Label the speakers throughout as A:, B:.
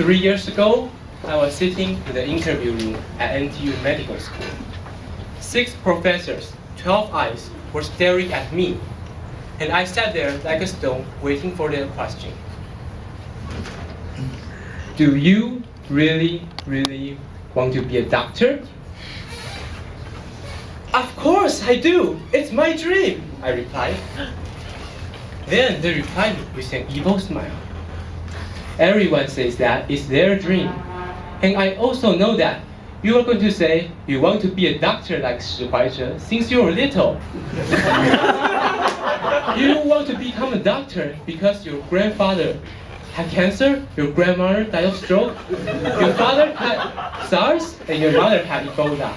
A: 3 years ago, I was sitting in the interview room at NTU Medical School. 6 professors, 12 eyes, were staring at me, and I sat there like a stone waiting for their question. Do you really want to be a doctor? Of course I do! It's my dream, I replied. Then they replied with an evil smile. Everyone says that it's their dream. And I also know that you are going to say you want to be a doctor like Hwai since you're little. You want to become a doctor because your grandfather had cancer, your grandmother died of stroke, your father had SARS, and your mother had Ebola.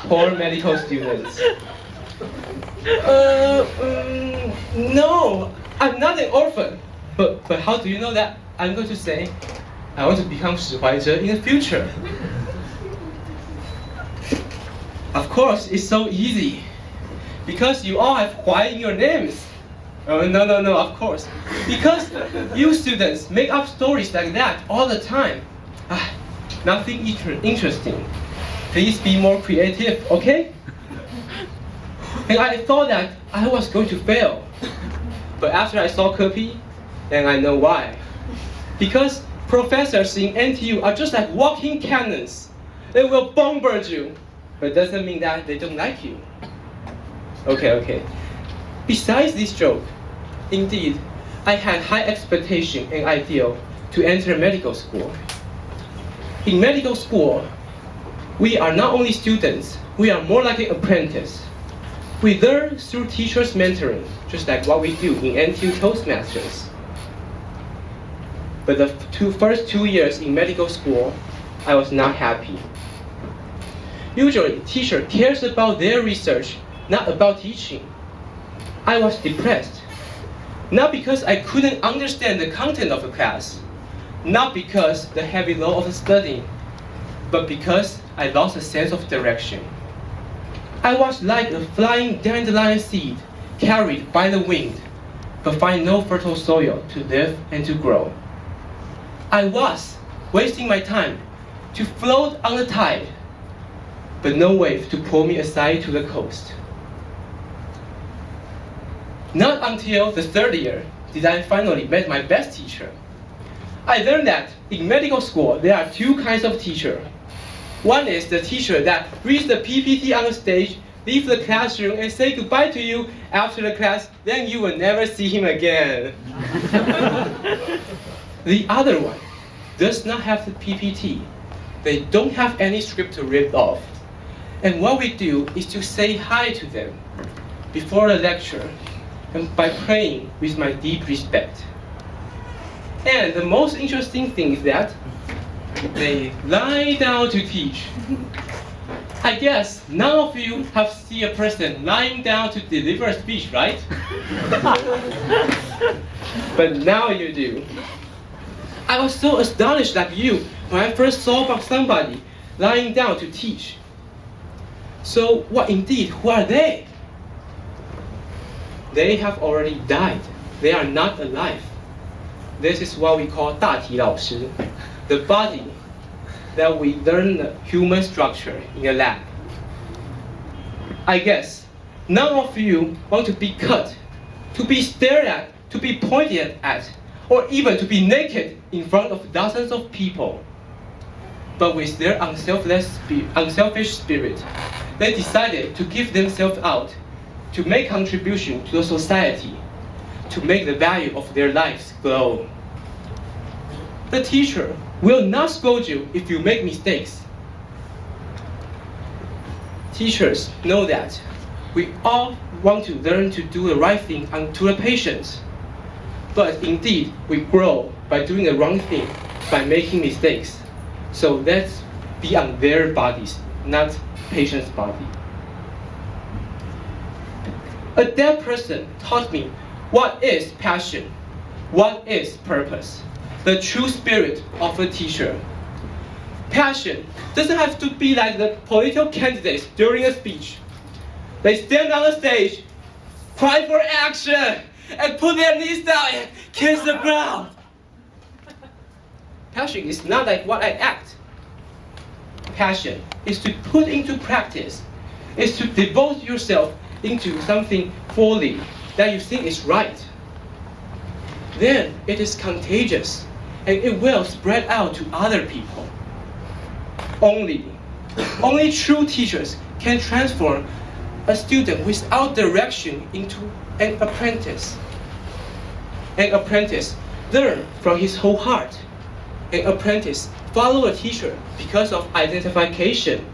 A: Poor medical students. No, I'm not an orphan. But how do you know that I'm going to say I want to become Hwai in the future? Of course, it's so easy. Because you all have Hwai in your names. Oh, no, of course. Because you students make up stories like that all the time. Nothing interesting. Please be more creative, okay? And I thought that I was going to fail. But after I saw Kepi, then I know why. Because professors in NTU are just like walking cannons. They will bombard you, but it doesn't mean that they don't like you. Okay. Besides this joke, indeed, I had high expectation and ideal to enter medical school. In medical school, we are not only students, we are more like an apprentice. We learn through teachers' mentoring, just like what we do in NTU Toastmasters. But the first 2 years in medical school, I was not happy. Usually, teacher cares about their research, not about teaching. I was depressed. Not because I couldn't understand the content of the class, not because the heavy load of studying, but because I lost a sense of direction. I was like a flying dandelion seed carried by the wind, but find no fertile soil to live and to grow. I was wasting my time to float on the tide, but no wave to pull me aside to the coast. Not until the 3rd year did I finally meet my best teacher. I learned that in medical school there are 2 kinds of teacher. One is the teacher that reads the PPT on the stage, leaves the classroom and say goodbye to you after the class, then you will never see him again. The other one does not have the PPT. They don't have any script to rip off. And what we do is to say hi to them before the lecture and by praying with my deep respect. And the most interesting thing is that they lie down to teach. I guess none of you have seen a person lying down to deliver a speech, right? But now you do. I was so astonished like you when I first saw somebody lying down to teach. So who are they? They have already died. They are not alive. This is what we call 大体老师, the body that we learn the human structure in a lab. I guess none of you want to be cut, to be stared at, to be pointed at, or even to be naked in front of dozens of people. But with their unselfish spirit, they decided to give themselves out, to make contribution to the society, to make the value of their lives grow. The teacher will not scold you if you make mistakes. Teachers know that we all want to learn to do the right thing unto the patients. But indeed, we grow by doing the wrong thing, by making mistakes. So let's be on their bodies, not patient's body. A deaf person taught me what is passion, what is purpose, the true spirit of a teacher. Passion doesn't have to be like the political candidates during a speech. They stand on the stage, cry for action, and put their knees down and kiss the ground. Passion is not like what I act. Passion is to put into practice, is to devote yourself into something fully that you think is right. Then it is contagious and it will spread out to other people. Only true teachers can transform a student without direction into an apprentice. An apprentice learn from his whole heart. An apprentice follow a teacher because of identification.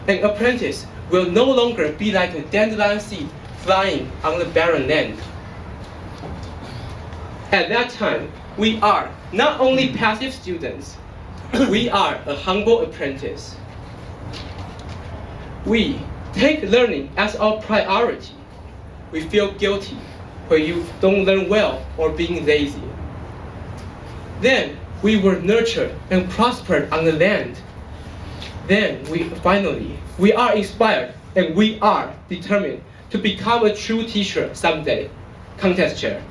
A: An apprentice will no longer be like a dandelion seed flying on the barren land. At that time, we are not only passive students, we are a humble apprentice. We take learning as our priority. We feel guilty when you don't learn well or being lazy. Then we were nurtured and prospered on the land. Then we are inspired and we are determined to become a true teacher someday. Contest chair.